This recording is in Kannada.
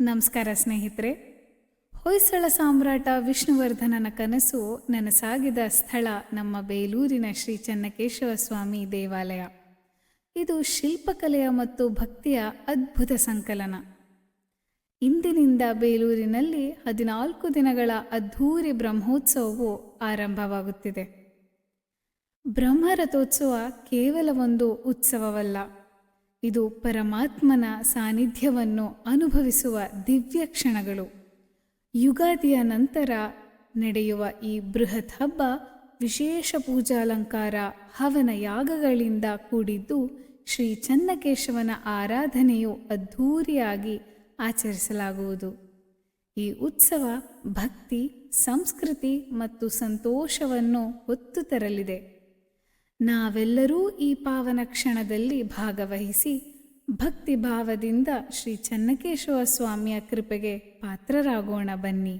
ನಮಸ್ಕಾರ ಸ್ನೇಹಿತರೆ. ಹೊಯ್ಸಳ ಸಾಮ್ರಾಟ ವಿಷ್ಣುವರ್ಧನನ ಕನಸು ನನಸಾಗಿದ ಸ್ಥಳ ನಮ್ಮ ಬೇಲೂರಿನ ಶ್ರೀ ಚೆನ್ನಕೇಶವ ಸ್ವಾಮಿ ದೇವಾಲಯ. ಇದು ಶಿಲ್ಪಕಲೆಯ ಮತ್ತು ಭಕ್ತಿಯ ಅದ್ಭುತ ಸಂಕಲನ. ಇಂದಿನಿಂದ ಬೇಲೂರಿನಲ್ಲಿ 14 ದಿನಗಳ ಅದ್ಧೂರಿ ಬ್ರಹ್ಮೋತ್ಸವವು ಆರಂಭವಾಗುತ್ತಿದೆ. ಬ್ರಹ್ಮರಥೋತ್ಸವ ಕೇವಲ ಒಂದು ಉತ್ಸವವಲ್ಲ, ಇದು ಪರಮಾತ್ಮನ ಸಾನ್ನಿಧ್ಯವನ್ನು ಅನುಭವಿಸುವ ದಿವ್ಯ ಕ್ಷಣಗಳು. ಯುಗಾದಿಯ ನಂತರ ನಡೆಯುವ ಈ ಬೃಹತ್ ಹಬ್ಬ ವಿಶೇಷ ಪೂಜಾಲಂಕಾರ, ಹವನ ಯಾಗಗಳಿಂದ ಕೂಡಿದ್ದು ಶ್ರೀ ಚೆನ್ನಕೇಶವನ ಆರಾಧನೆಯು ಅದ್ಧೂರಿಯಾಗಿ ಆಚರಿಸಲಾಗುವುದು. ಈ ಉತ್ಸವ ಭಕ್ತಿ, ಸಂಸ್ಕೃತಿ ಮತ್ತು ಸಂತೋಷವನ್ನು ಹೊತ್ತು ತರಲಿದೆ. ನಾವೆಲ್ಲರೂ ಈ ಪಾವನ ಕ್ಷಣದಲ್ಲಿ ಭಾಗವಹಿಸಿ ಭಕ್ತಿ ಭಾವದಿಂದ ಶ್ರೀ ಚೆನ್ನಕೇಶವ ಸ್ವಾಮಿಯ ಕೃಪೆಗೆ ಪಾತ್ರರಾಗೋಣ ಬನ್ನಿ.